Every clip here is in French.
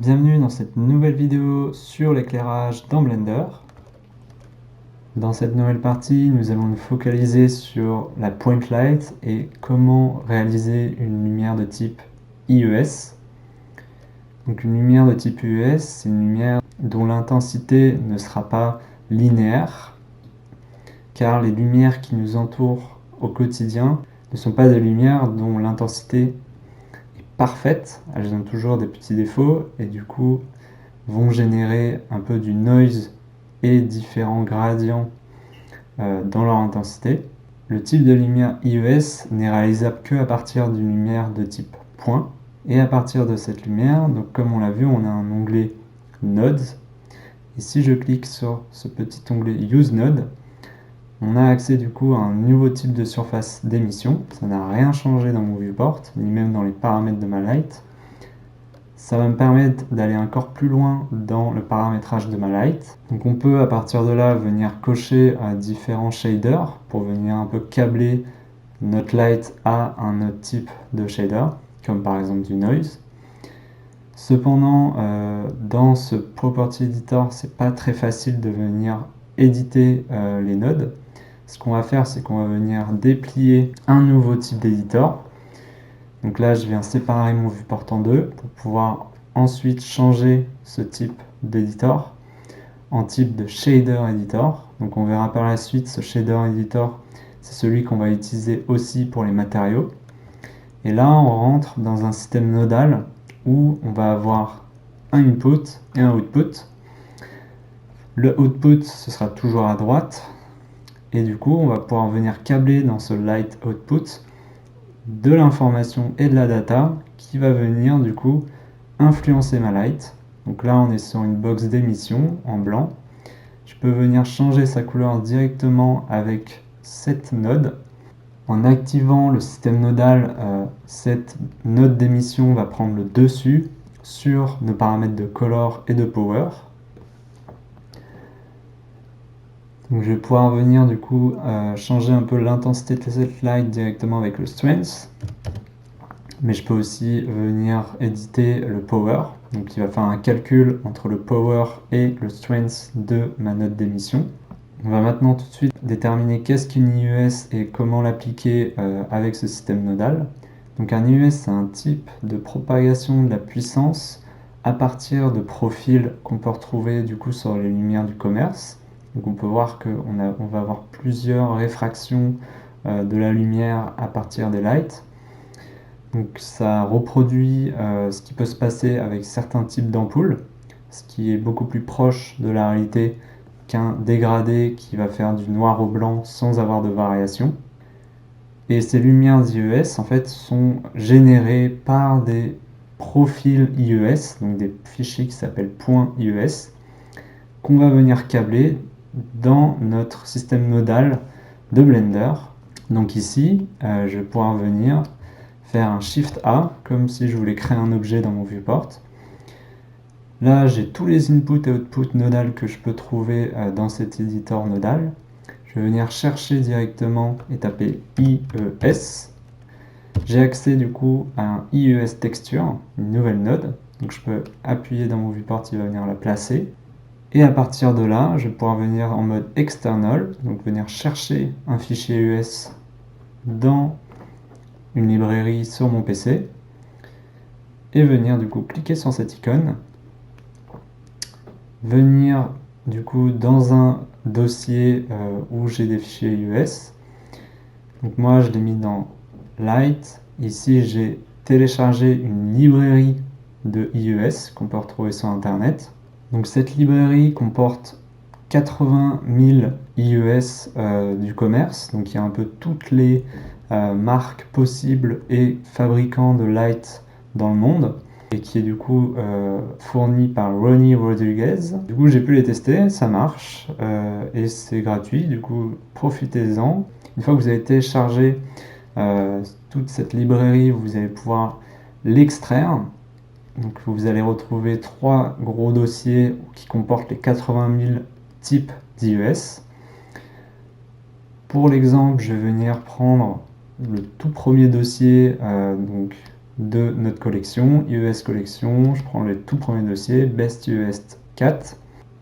Bienvenue dans cette nouvelle vidéo sur l'éclairage dans Blender. Dans cette nouvelle partie, nous allons nous focaliser sur la point light et comment réaliser une lumière de type IES. Donc une lumière de type IES, c'est une lumière dont l'intensité ne sera pas linéaire, car les lumières qui nous entourent au quotidien ne sont pas des lumières dont l'intensité est parfaite. Elles ont toujours des petits défauts et du coup vont générer un peu du noise et différents gradients dans leur intensité. Le type de lumière IES n'est réalisable que à partir d'une lumière de type point. Et à partir de cette lumière, donc comme on l'a vu, on a un onglet Nodes. Et si je clique sur ce petit onglet Use Node, on a accès du coup à un nouveau type de surface d'émission. Ça n'a rien changé dans mon viewport, ni même dans les paramètres de ma light. Ça va me permettre d'aller encore plus loin dans le paramétrage de ma light. Donc on peut à partir de là venir cocher à différents shaders pour venir un peu câbler notre light à un autre type de shader, comme par exemple du noise. Cependant, dans ce Property Editor, c'est pas très facile de venir éditer les nodes. Ce qu'on va faire, c'est qu'on va venir déplier un nouveau type d'éditeur. Donc là, je viens séparer mon viewport en deux pour pouvoir ensuite changer ce type d'éditeur en type de shader editor. Donc on verra par la suite, ce shader editor, c'est celui qu'on va utiliser aussi pour les matériaux. Et là, on rentre dans un système nodal où on va avoir un input et un output. Le output, ce sera toujours à droite. Et du coup, on va pouvoir venir câbler dans ce light output de l'information et de la data qui va venir du coup influencer ma light. Donc là, on est sur une box d'émission en blanc. Je peux venir changer sa couleur directement avec cette node. En activant le système nodal, cette node d'émission va prendre le dessus sur nos paramètres de color et de power. Donc je vais pouvoir venir du coup changer un peu l'intensité de cette light directement avec le strength. Mais je peux aussi venir éditer le power. Donc il va faire un calcul entre le power et le strength de ma note d'émission. On va maintenant tout de suite déterminer qu'est-ce qu'une IES et comment l'appliquer avec ce système nodal. Donc un IES, c'est un type de propagation de la puissance à partir de profils qu'on peut retrouver du coup sur les lumières du commerce. Donc on peut voir qu'on va avoir plusieurs réfractions de la lumière à partir des lights. Donc ça reproduit ce qui peut se passer avec certains types d'ampoules, ce qui est beaucoup plus proche de la réalité qu'un dégradé qui va faire du noir au blanc sans avoir de variation. Et ces lumières IES en fait sont générées par des profils IES, donc des fichiers qui s'appellent .IES, qu'on va venir câbler dans notre système nodal de Blender. Donc ici, je vais pouvoir venir faire un Shift A, comme si je voulais créer un objet dans mon viewport. Là, j'ai tous les inputs et outputs nodal que je peux trouver dans cet éditeur nodal. Je vais venir chercher directement et taper IES. J'ai accès du coup à un IES texture, une nouvelle node. Donc je peux appuyer dans mon viewport, il va venir la placer. Et à partir de là, je vais pouvoir venir en mode external, donc venir chercher un fichier IES dans une librairie sur mon PC et venir du coup cliquer sur cette icône, venir du coup dans un dossier où j'ai des fichiers IES. Donc moi je l'ai mis dans Light. Ici j'ai téléchargé une librairie de IES qu'on peut retrouver sur internet. Donc cette librairie comporte 80 000 IES du commerce, donc il y a un peu toutes les marques possibles et fabricants de light dans le monde, et qui est du coup fourni par Ronnie Rodriguez. Du coup j'ai pu les tester, ça marche, et c'est gratuit, du coup profitez-en. Une fois que vous avez téléchargé toute cette librairie, vous allez pouvoir l'extraire. Donc vous allez retrouver 3 gros dossiers qui comportent les 80 000 types d'IES. Pour l'exemple, je vais venir prendre le tout premier dossier, donc de notre collection, IES collection, je prends le tout premier dossier, Best IES 4,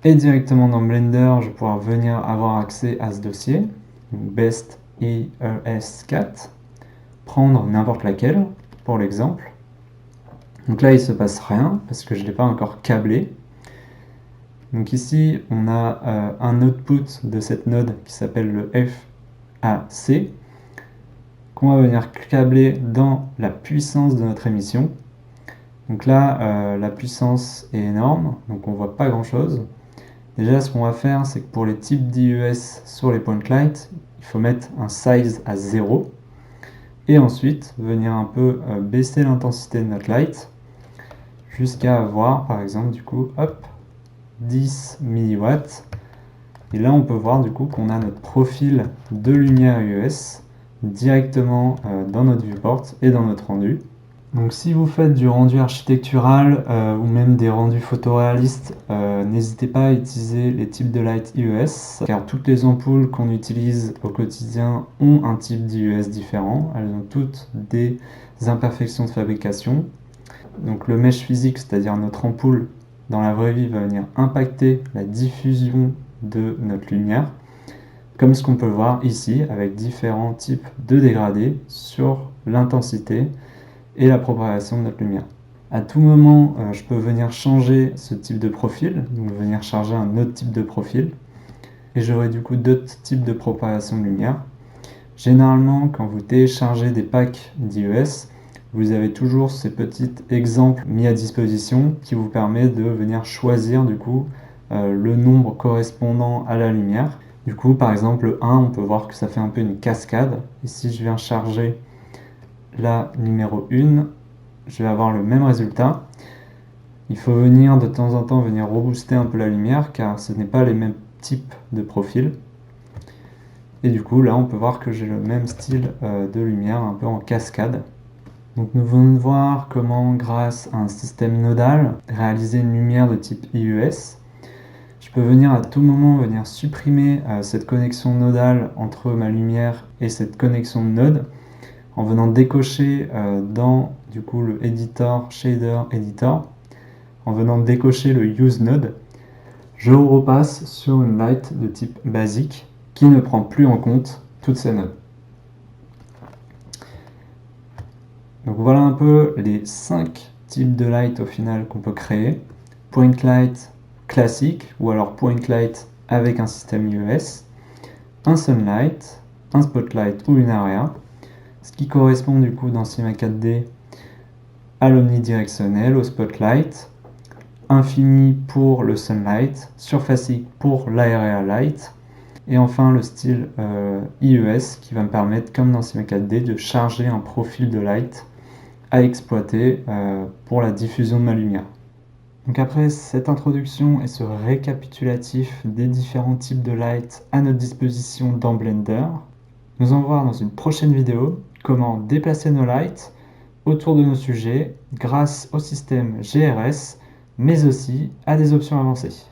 et directement dans Blender, je vais pouvoir venir avoir accès à ce dossier, donc Best IES 4, prendre n'importe laquelle, pour l'exemple. Donc là, il ne se passe rien, parce que je ne l'ai pas encore câblé. Donc ici, on a un output de cette node qui s'appelle le FAC, qu'on va venir câbler dans la puissance de notre émission. Donc là, la puissance est énorme, donc on voit pas grand chose. Déjà, ce qu'on va faire, c'est que pour les types d'IES sur les point light, il faut mettre un size à 0. Et ensuite, venir un peu baisser l'intensité de notre light, jusqu'à avoir, par exemple, du coup, hop, 10 mW. Et là, on peut voir du coup qu'on a notre profil de lumière IES directement dans notre viewport et dans notre rendu. Donc si vous faites du rendu architectural ou même des rendus photoréalistes, n'hésitez pas à utiliser les types de light IES, car toutes les ampoules qu'on utilise au quotidien ont un type d'IES différent. Elles ont toutes des imperfections de fabrication. Donc le mesh physique, c'est-à-dire notre ampoule dans la vraie vie, va venir impacter la diffusion de notre lumière, comme ce qu'on peut voir ici avec différents types de dégradés sur l'intensité et la propagation de notre lumière. À tout moment, je peux venir changer ce type de profil, donc venir charger un autre type de profil, et j'aurai du coup d'autres types de propagation de lumière. Généralement, quand vous téléchargez des packs d'IES, vous avez toujours ces petits exemples mis à disposition qui vous permet de venir choisir du coup le nombre correspondant à la lumière. Du coup, par exemple, le 1, on peut voir que ça fait un peu une cascade. Et si je viens charger la numéro 1, je vais avoir le même résultat. Il faut venir de temps en temps venir rebooster un peu la lumière car ce n'est pas les mêmes types de profils. Et du coup, là, on peut voir que j'ai le même style de lumière un peu en cascade. Donc nous venons de voir comment, grâce à un système nodal, réaliser une lumière de type IES. Je peux venir à tout moment venir supprimer cette connexion nodale entre ma lumière et cette connexion de node en venant décocher dans du coup le editor, shader editor, en venant décocher le use node, je repasse sur une light de type basique qui ne prend plus en compte toutes ces nodes. Donc voilà un peu les 5 types de light au final qu'on peut créer. Point light classique ou alors point light avec un système IES, un sunlight, un spotlight ou une area, ce qui correspond du coup dans Cinema 4D à l'omnidirectionnel, au spotlight, infini pour le sunlight, surfacique pour l'area light, et enfin le style IES qui va me permettre, comme dans Cinema 4D, de charger un profil de light à exploiter pour la diffusion de ma lumière. Donc après cette introduction et ce récapitulatif des différents types de light à notre disposition dans Blender, nous allons voir dans une prochaine vidéo comment déplacer nos lights autour de nos sujets grâce au système GRS, mais aussi à des options avancées.